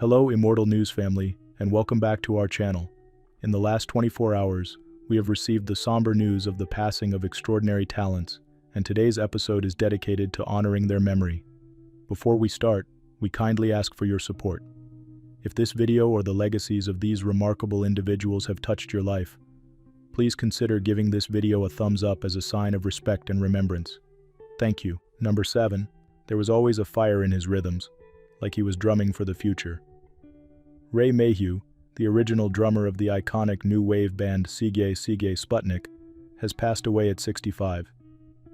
Hello, Immortal News family, and welcome back to our channel. In the last 24 hours, we have received the somber news of the passing of extraordinary talents, and today's episode is dedicated to honoring their memory. Before we start, we kindly ask for your support. If this video or the legacies of these remarkable individuals have touched your life, please consider giving this video a thumbs up as a sign of respect and remembrance. Thank you. Number 7. There was always a fire in his rhythms, like he was drumming for the future. Ray Mayhew, the original drummer of the iconic new wave band CBS Sputnik, has passed away at 65.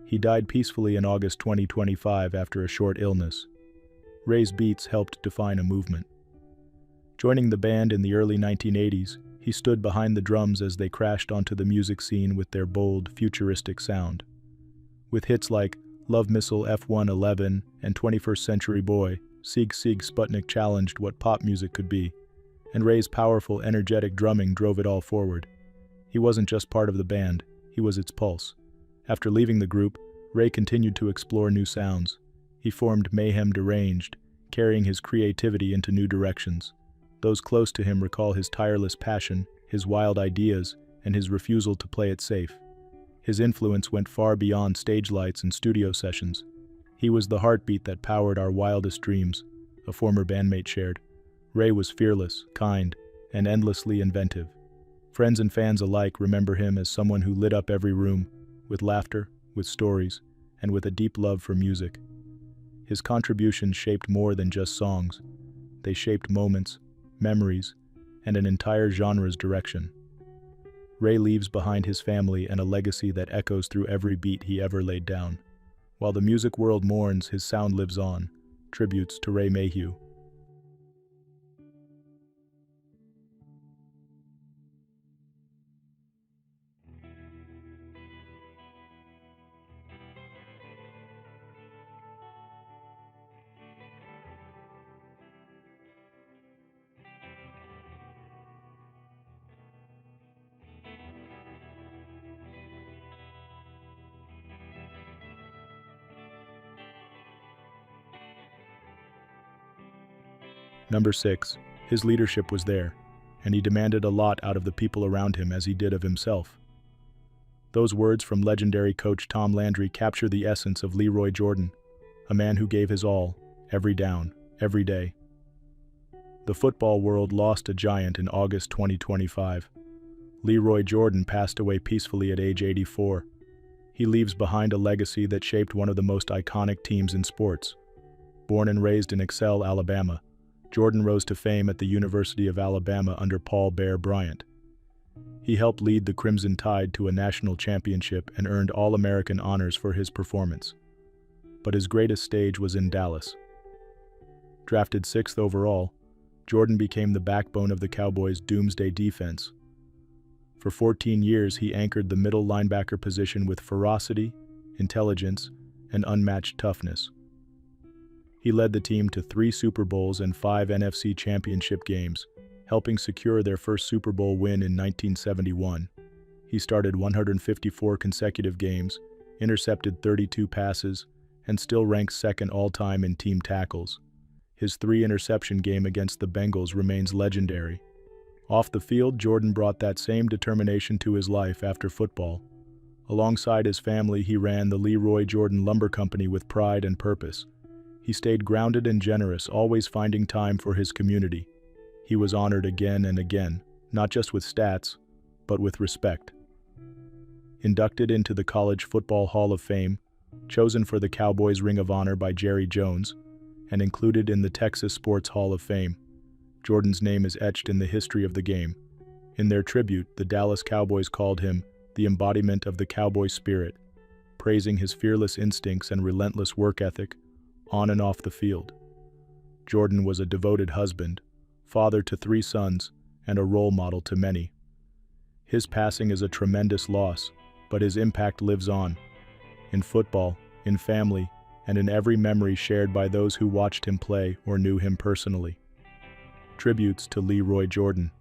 He died peacefully in August 2025 after a short illness. Ray's beats helped define a movement. Joining the band in the early 1980s, he stood behind the drums as they crashed onto the music scene with their bold, futuristic sound. With hits like Love Missile F-111 and 21st Century Boy, CBS Sputnik challenged what pop music could be, and Ray's powerful, energetic drumming drove it all forward. He wasn't just part of the band, he was its pulse. After leaving the group, Ray continued to explore new sounds. He formed Mayhem Deranged, carrying his creativity into new directions. Those close to him recall his tireless passion, his wild ideas, and his refusal to play it safe. His influence went far beyond stage lights and studio sessions. He was the heartbeat that powered our wildest dreams, a former bandmate shared. Ray was fearless, kind, and endlessly inventive. Friends and fans alike remember him as someone who lit up every room, with laughter, with stories, and with a deep love for music. His contributions shaped more than just songs. They shaped moments, memories, and an entire genre's direction. Ray leaves behind his family and a legacy that echoes through every beat he ever laid down. While the music world mourns, his sound lives on. Tributes to Ray Mayhew. Number 6. His leadership was there, and he demanded a lot out of the people around him as he did of himself. Those words from legendary coach Tom Landry capture the essence of Leroy Jordan, a man who gave his all, every down, every day. The football world lost a giant in August 2025. Leroy Jordan passed away peacefully at age 84. He leaves behind a legacy that shaped one of the most iconic teams in sports. Born and raised in Excel, Alabama, Jordan rose to fame at the University of Alabama under Paul Bear Bryant. He helped lead the Crimson Tide to a national championship and earned All-American honors for his performance. But his greatest stage was in Dallas. Drafted 6th overall, Jordan became the backbone of the Cowboys' doomsday defense. For 14 years, he anchored the middle linebacker position with ferocity, intelligence, and unmatched toughness. He led the team to 3 Super Bowls and 5 NFC Championship games, helping secure their first Super Bowl win in 1971. He started 154 consecutive games, intercepted 32 passes, and still ranks second all-time in team tackles. His 3-interception game against the Bengals remains legendary. Off the field, Jordan brought that same determination to his life after football. Alongside his family, he ran the Leroy Jordan Lumber Company with pride and purpose. He stayed grounded and generous, always finding time for his community. He was honored again and again, not just with stats, but with respect. Inducted into the College Football Hall of Fame, chosen for the Cowboys Ring of Honor by Jerry Jones, and included in the Texas Sports Hall of Fame, Jordan's name is etched in the history of the game. In their tribute, the Dallas Cowboys called him the embodiment of the Cowboy spirit, praising his fearless instincts and relentless work ethic, on and off the field. Jordan was a devoted husband, father to 3 sons, and a role model to many. His passing is a tremendous loss, but his impact lives on, in football, in family, and in every memory shared by those who watched him play or knew him personally. Tributes to Leroy Jordan.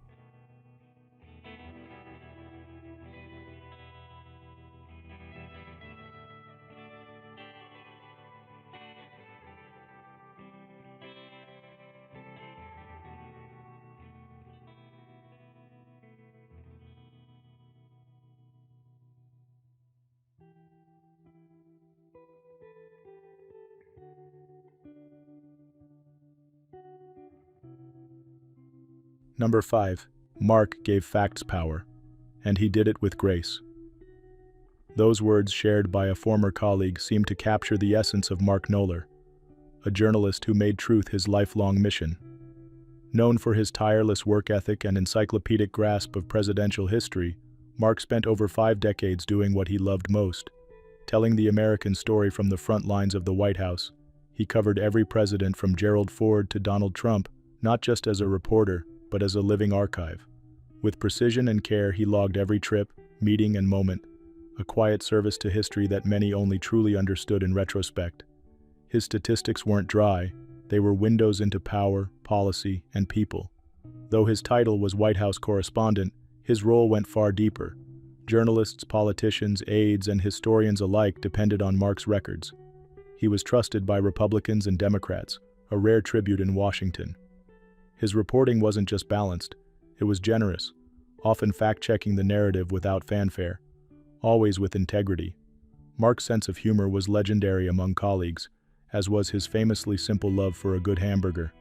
Number 5. Mark gave facts power, and he did it with grace. Those words shared by a former colleague seem to capture the essence of Mark Knoller, a journalist who made truth his lifelong mission. Known for his tireless work ethic and encyclopedic grasp of presidential history, Mark spent over 5 decades doing what he loved most, telling the American story from the front lines of the White House. He covered every president from Gerald Ford to Donald Trump, not just as a reporter, but as a living archive. With precision and care, he logged every trip, meeting, and moment, a quiet service to history that many only truly understood in retrospect. His statistics weren't dry, they were windows into power, policy, and people. Though his title was White House correspondent, his role went far deeper. Journalists, politicians, aides, and historians alike depended on Mark's records. He was trusted by Republicans and Democrats, a rare tribute in Washington. His reporting wasn't just balanced, it was generous, often fact-checking the narrative without fanfare, always with integrity. Mark's sense of humor was legendary among colleagues, as was his famously simple love for a good hamburger.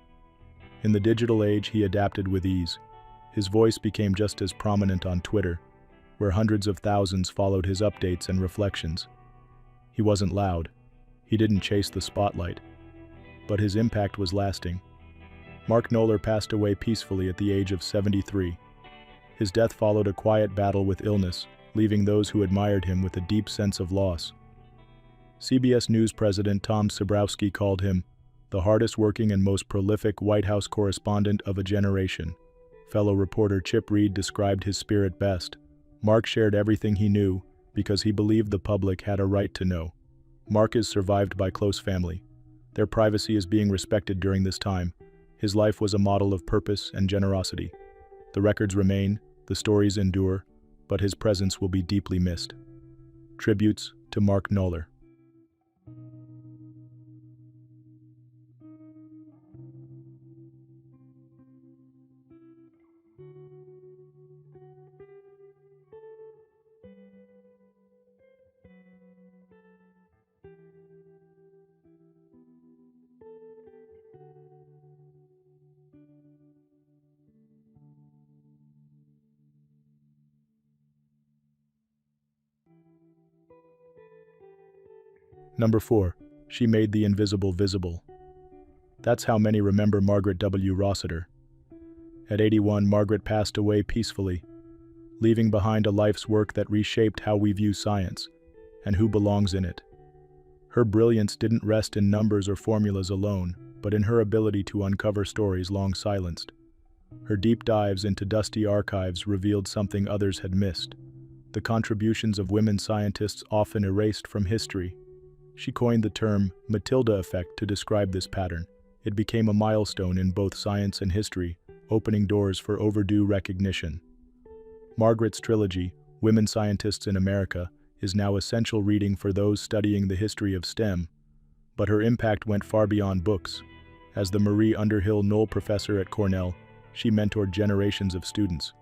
In the digital age, he adapted with ease. His voice became just as prominent on Twitter, where hundreds of thousands followed his updates and reflections. He wasn't loud. He didn't chase the spotlight. But his impact was lasting. Mark Knoller passed away peacefully at the age of 73. His death followed a quiet battle with illness, leaving those who admired him with a deep sense of loss. CBS News president Tom Sabrowski called him the hardest-working and most prolific White House correspondent of a generation. Fellow reporter Chip Reed described his spirit best. Mark shared everything he knew because he believed the public had a right to know. Mark is survived by close family. Their privacy is being respected during this time. His life was a model of purpose and generosity. The records remain, the stories endure, but his presence will be deeply missed. Tributes to Mark Knoller. Number 4. She made the invisible visible. That's how many remember Margaret W. Rossiter. At 81, Margaret passed away peacefully, leaving behind a life's work that reshaped how we view science and who belongs in it. Her brilliance didn't rest in numbers or formulas alone, but in her ability to uncover stories long silenced. Her deep dives into dusty archives revealed something others had missed: the contributions of women scientists often erased from history. She coined the term Matilda effect to describe this pattern. It became a milestone in both science and history, opening doors for overdue recognition. Margaret's trilogy, Women Scientists in America, is now essential reading for those studying the history of STEM, but her impact went far beyond books. As the Marie Underhill Knoll Professor at Cornell, she mentored generations of students.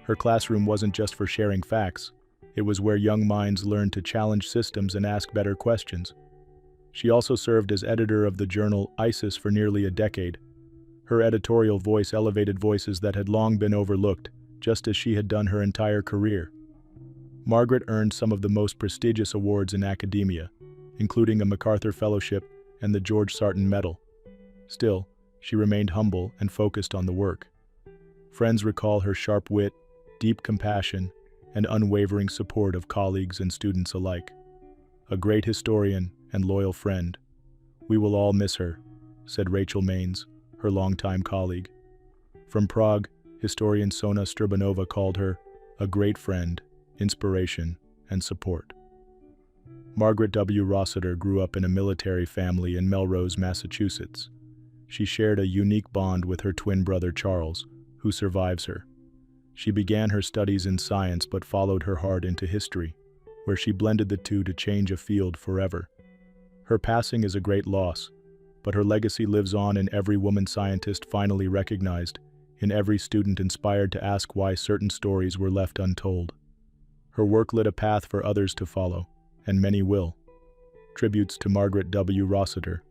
Her classroom wasn't just for sharing facts, it was where young minds learned to challenge systems and ask better questions. She also served as editor of the journal ISIS for nearly a decade. Her editorial voice elevated voices that had long been overlooked, just as she had done her entire career. Margaret earned some of the most prestigious awards in academia, including a MacArthur Fellowship and the George Sarton Medal. Still, she remained humble and focused on the work. Friends recall her sharp wit, deep compassion, and unwavering support of colleagues and students alike. A great historian and loyal friend. "We will all miss her," said Rachel Maines, her longtime colleague. From Prague, historian Sona Strbanova called her a great friend, inspiration, and support. Margaret W. Rossiter grew up in a military family in Melrose, Massachusetts. She shared a unique bond with her twin brother Charles, who survives her. She began her studies in science but followed her heart into history, where she blended the two to change a field forever. Her passing is a great loss, but her legacy lives on in every woman scientist finally recognized, in every student inspired to ask why certain stories were left untold. Her work lit a path for others to follow, and many will. Tributes to Margaret W. Rossiter.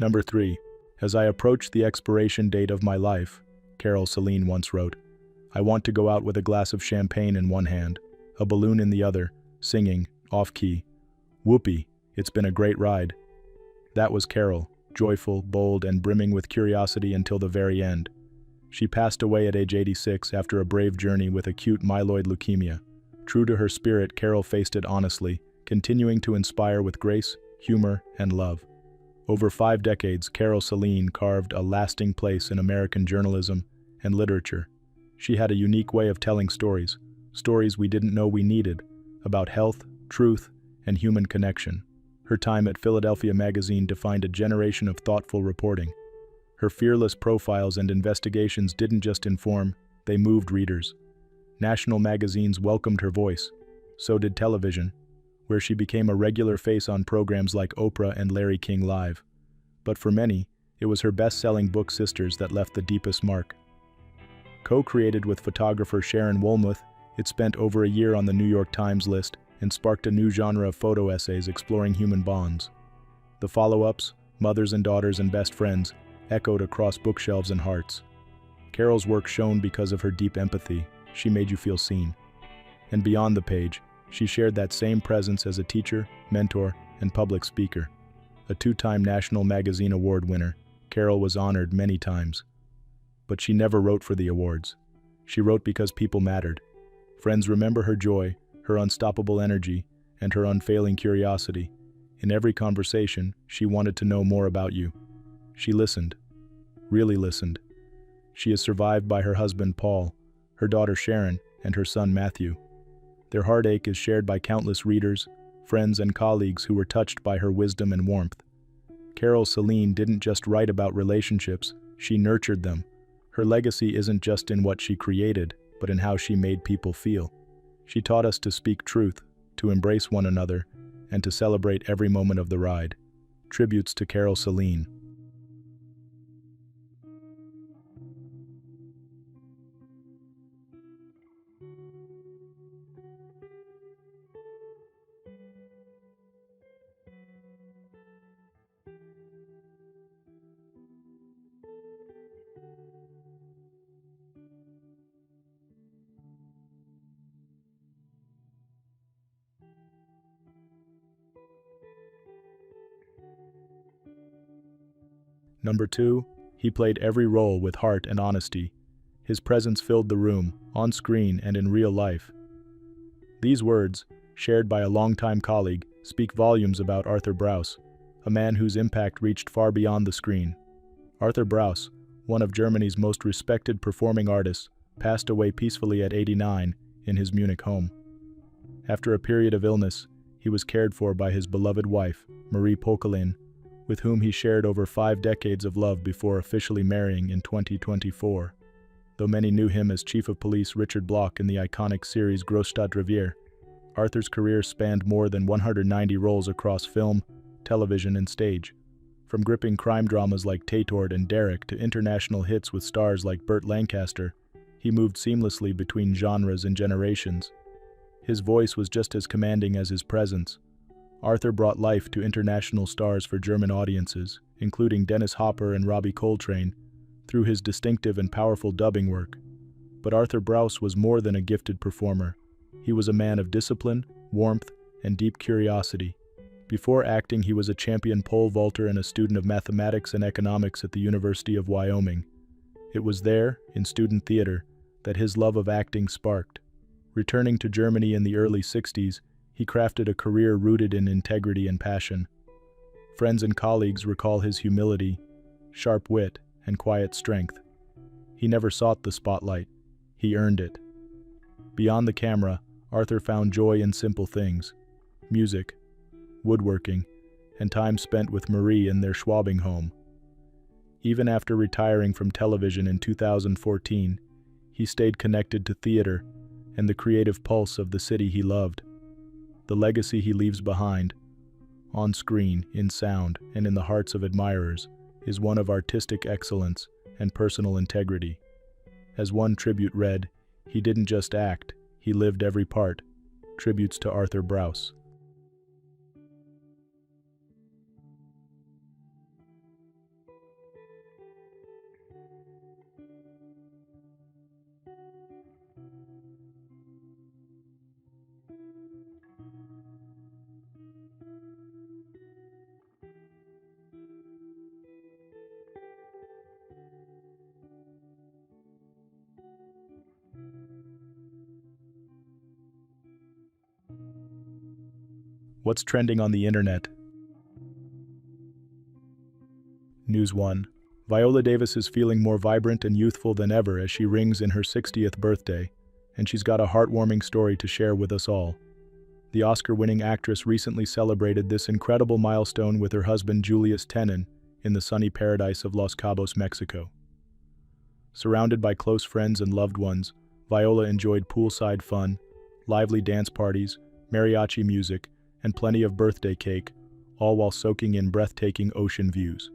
Number 3. As I approach the expiration date of my life, Saline once wrote, I want to go out with a glass of champagne in one hand, a balloon in the other, singing, off-key, whoopee, it's been a great ride. That was Carol, joyful, bold, and brimming with curiosity until the very end. She passed away at age 86 after a brave journey with acute myeloid leukemia. True to her spirit, Carol faced it honestly, continuing to inspire with grace, humor, and love. Over 5 decades, Saline carved a lasting place in American journalism and literature. She had a unique way of telling stories we didn't know we needed, about health, truth, and human connection. Her time at Philadelphia Magazine defined a generation of thoughtful reporting. Her fearless profiles and investigations didn't just inform, they moved readers. National magazines welcomed her voice. So did television, where she became a regular face on programs like Oprah and Larry King Live. But for many, it was her best-selling book Sisters that left the deepest mark. Co-created with photographer Sharon Wolmuth, it spent over a year on the New York Times list and sparked a new genre of photo essays exploring human bonds. The follow-ups, Mothers and Daughters and Best Friends, echoed across bookshelves and hearts. Carol's work shone because of her deep empathy. She made you feel seen. And beyond the page, she shared that same presence as a teacher, mentor, and public speaker. A 2-time National Magazine Award winner, Carol was honored many times. But she never wrote for the awards. She wrote because people mattered. Friends remember her joy, her unstoppable energy, and her unfailing curiosity. In every conversation, she wanted to know more about you. She listened, really listened. She is survived by her husband Paul, her daughter Sharon, and her son Matthew. Their heartache is shared by countless readers, friends, and colleagues who were touched by her wisdom and warmth. Saline didn't just write about relationships, she nurtured them. Her legacy isn't just in what she created, but in how she made people feel. She taught us to speak truth, to embrace one another, and to celebrate every moment of the ride. Tributes to Saline. Number 2, he played every role with heart and honesty. His presence filled the room, on screen and in real life. These words, shared by a longtime colleague, speak volumes about Arthur Brauss, a man whose impact reached far beyond the screen. Arthur Brauss, one of Germany's most respected performing artists, passed away peacefully at 89 in his Munich home. After a period of illness, he was cared for by his beloved wife, Marie Polkelin, with whom he shared over 5 decades of love before officially marrying in 2024. Though many knew him as Chief of Police Richard Bloch in the iconic series Großstadtrevier, Arthur's career spanned more than 190 roles across film, television, and stage. From gripping crime dramas like Tatort and Derek to international hits with stars like Burt Lancaster, he moved seamlessly between genres and generations. His voice was just as commanding as his presence. Arthur brought life to international stars for German audiences, including Dennis Hopper and Robbie Coltrane, through his distinctive and powerful dubbing work. But Arthur Brauss was more than a gifted performer. He was a man of discipline, warmth, and deep curiosity. Before acting, he was a champion pole vaulter and a student of mathematics and economics at the University of Wyoming. It was there, in student theater, that his love of acting sparked. Returning to Germany in the early 60s, he crafted a career rooted in integrity and passion. Friends and colleagues recall his humility, sharp wit, and quiet strength. He never sought the spotlight. He earned it. Beyond the camera, Arthur found joy in simple things: music, woodworking, and time spent with Marie in their Schwabing home. Even after retiring from television in 2014, he stayed connected to theater and the creative pulse of the city he loved. The legacy he leaves behind, on screen, in sound, and in the hearts of admirers, is one of artistic excellence and personal integrity. As one tribute read, he didn't just act, he lived every part. Tributes to Arthur Brauss. What's trending on the internet? News 1. Viola Davis is feeling more vibrant and youthful than ever as she rings in her 60th birthday, and she's got a heartwarming story to share with us all. The Oscar-winning actress recently celebrated this incredible milestone with her husband Julius Tenon in the sunny paradise of Los Cabos, Mexico. Surrounded by close friends and loved ones, Viola enjoyed poolside fun, lively dance parties, mariachi music, and plenty of birthday cake, all while soaking in breathtaking ocean views.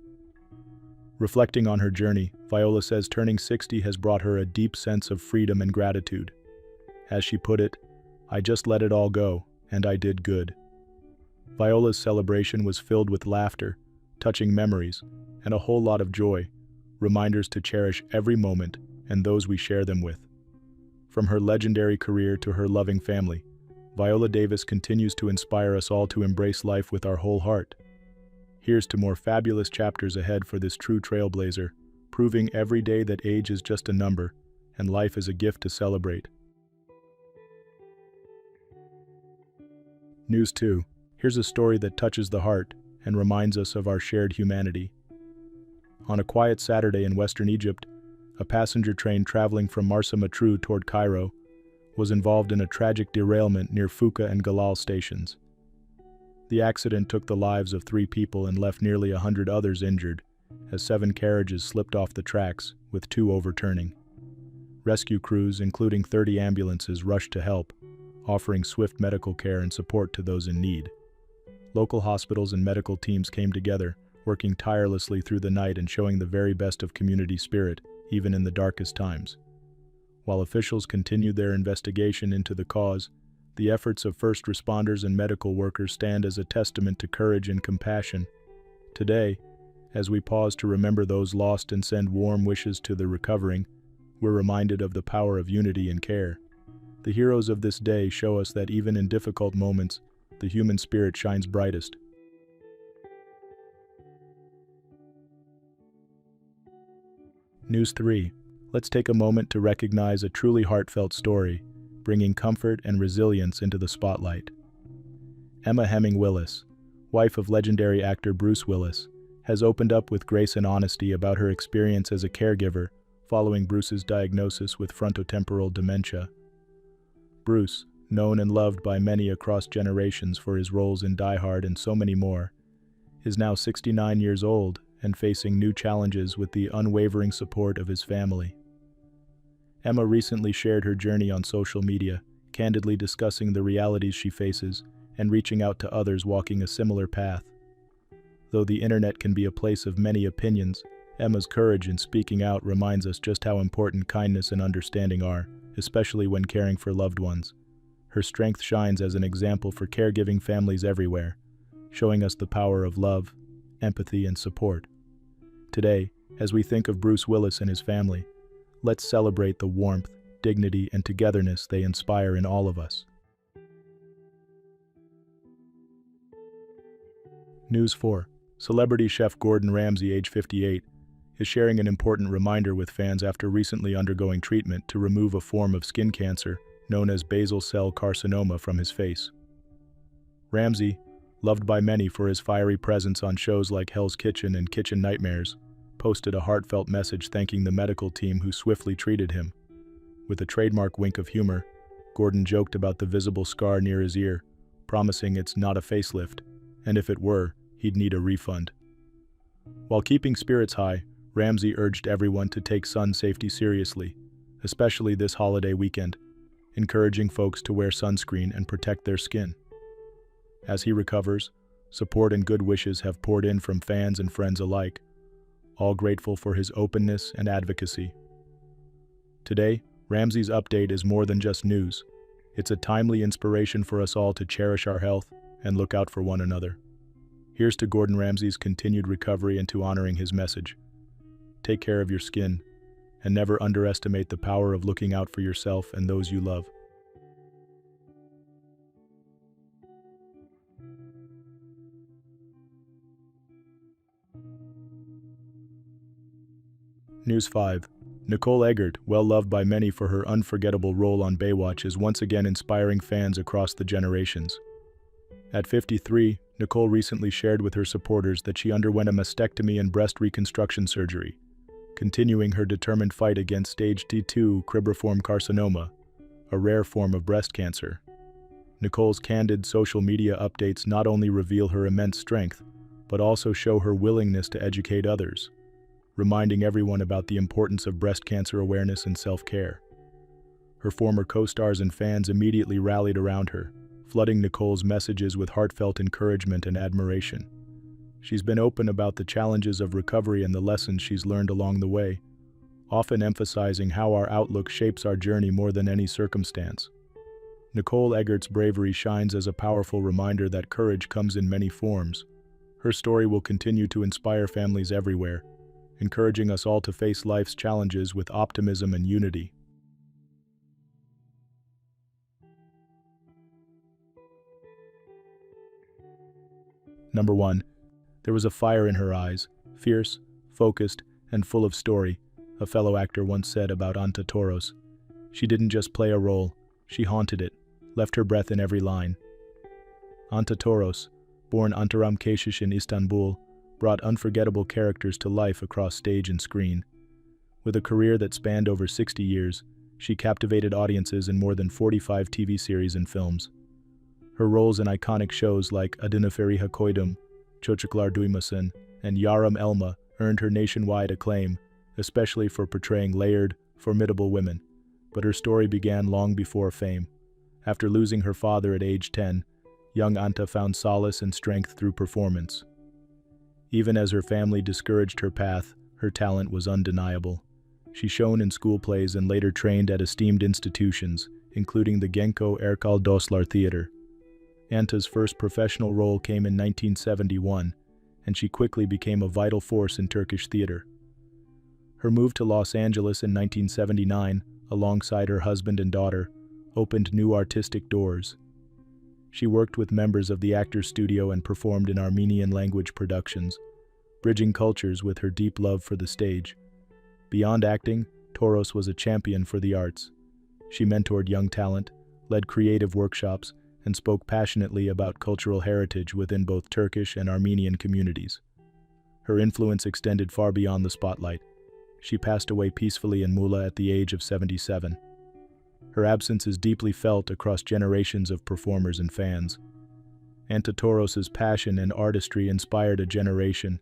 Reflecting on her journey, Viola says turning 60 has brought her a deep sense of freedom and gratitude. As she put it, "I just let it all go, and I did good." Viola's celebration was filled with laughter, touching memories, and a whole lot of joy, reminders to cherish every moment and those we share them with. From her legendary career to her loving family, Viola Davis continues to inspire us all to embrace life with our whole heart. Here's to more fabulous chapters ahead for this true trailblazer, proving every day that age is just a number and life is a gift to celebrate. News 2. Here's a story that touches the heart and reminds us of our shared humanity. On a quiet Saturday in western Egypt, a passenger train traveling from Marsa Matruh toward Cairo was involved in a tragic derailment near Fuka and Galal stations. The accident took the lives of 3 people and left nearly 100 others injured, as 7 carriages slipped off the tracks, with 2 overturning. Rescue crews, including 30 ambulances, rushed to help, offering swift medical care and support to those in need. Local hospitals and medical teams came together, working tirelessly through the night and showing the very best of community spirit, even in the darkest times. While officials continued their investigation into the cause, the efforts of first responders and medical workers stand as a testament to courage and compassion. Today, as we pause to remember those lost and send warm wishes to the recovering, we're reminded of the power of unity and care. The heroes of this day show us that even in difficult moments, the human spirit shines brightest. News 3. Let's take a moment to recognize a truly heartfelt story, bringing comfort and resilience into the spotlight. Emma Hemming Willis, wife of legendary actor Bruce Willis, has opened up with grace and honesty about her experience as a caregiver following Bruce's diagnosis with frontotemporal dementia. Bruce, known and loved by many across generations for his roles in Die Hard and so many more, is now 69 years old and facing new challenges with the unwavering support of his family. Emma recently shared her journey on social media, candidly discussing the realities she faces and reaching out to others walking a similar path. Though the internet can be a place of many opinions, Emma's courage in speaking out reminds us just how important kindness and understanding are, especially when caring for loved ones. Her strength shines as an example for caregiving families everywhere, showing us the power of love, empathy, and support. Today, as we think of Bruce Willis and his family, let's celebrate the warmth, dignity, and togetherness they inspire in all of us. News 4. Celebrity chef Gordon Ramsay, age 58, is sharing an important reminder with fans after recently undergoing treatment to remove a form of skin cancer known as basal cell carcinoma from his face. Ramsay, loved by many for his fiery presence on shows like Hell's Kitchen and Kitchen Nightmares, posted a heartfelt message thanking the medical team who swiftly treated him. With a trademark wink of humor, Gordon joked about the visible scar near his ear, promising it's not a facelift, and if it were, he'd need a refund. While keeping spirits high, Ramsay urged everyone to take sun safety seriously, especially this holiday weekend, encouraging folks to wear sunscreen and protect their skin. As he recovers, support and good wishes have poured in from fans and friends alike, all grateful for his openness and advocacy. Today, Ramsay's update is more than just news. It's a timely inspiration for us all to cherish our health and look out for one another. Here's to Gordon Ramsay's continued recovery and to honoring his message. Take care of your skin, and never underestimate the power of looking out for yourself and those you love. News 5. Nicole Eggert, well-loved by many for her unforgettable role on Baywatch, is once again inspiring fans across the generations. At 53, Nicole recently shared with her supporters that she underwent a mastectomy and breast reconstruction surgery, continuing her determined fight against stage T2 cribriform carcinoma, a rare form of breast cancer. Nicole's candid social media updates not only reveal her immense strength, but also show her willingness to educate others, reminding everyone about the importance of breast cancer awareness and self-care. Her former co-stars and fans immediately rallied around her, flooding Nicole's messages with heartfelt encouragement and admiration. She's been open about the challenges of recovery and the lessons she's learned along the way, often emphasizing how our outlook shapes our journey more than any circumstance. Nicole Eggert's bravery shines as a powerful reminder that courage comes in many forms. Her story will continue to inspire families everywhere, encouraging us all to face life's challenges with optimism and unity. Number 1. There was a fire in her eyes, fierce, focused, and full of story, a fellow actor once said about Anta Toros. She didn't just play a role, she haunted it, left her breath in every line. Anta Toros, born Antaram Keşiş in Istanbul, brought unforgettable characters to life across stage and screen. With a career that spanned over 60 years, she captivated audiences in more than 45 TV series and films. Her roles in iconic shows like Adını Feriha Koydum, Çocuklar Duymasın, and Yaram Elma earned her nationwide acclaim, especially for portraying layered, formidable women. But her story began long before fame. After losing her father at age 10, young Anta found solace and strength through performance. Even as her family discouraged her path, her talent was undeniable. She shone in school plays and later trained at esteemed institutions, including the Genco Erkal Dostlar Theater. Anta's first professional role came in 1971, and she quickly became a vital force in Turkish theater. Her move to Los Angeles in 1979, alongside her husband and daughter, opened new artistic doors. She worked with members of the Actors Studio and performed in Armenian-language productions, bridging cultures with her deep love for the stage. Beyond acting, Toros was a champion for the arts. She mentored young talent, led creative workshops, and spoke passionately about cultural heritage within both Turkish and Armenian communities. Her influence extended far beyond the spotlight. She passed away peacefully in Muğla at the age of 77. Her absence is deeply felt across generations of performers and fans. Anta Toros's passion and artistry inspired a generation.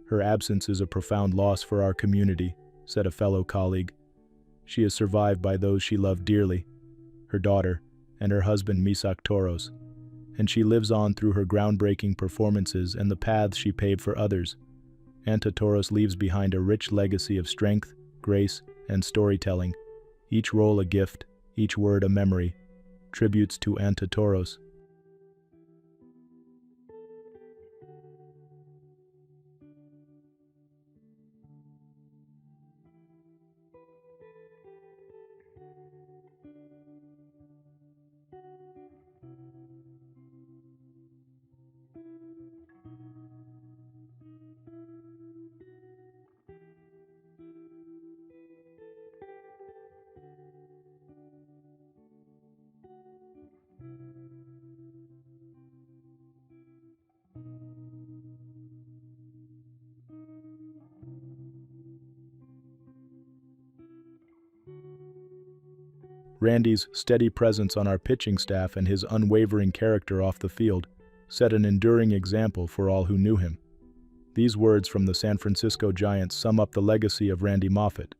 Her absence is a profound loss for our community, said a fellow colleague. She is survived by those she loved dearly, her daughter, and her husband Misak Toros, and she lives on through her groundbreaking performances and the paths she paved for others. Anta Toros leaves behind a rich legacy of strength, grace, and storytelling, each role a gift, each word a memory. Tributes to Anta Toros. Randy's steady presence on our pitching staff and his unwavering character off the field set an enduring example for all who knew him. These words from the San Francisco Giants sum up the legacy of Randy Moffett.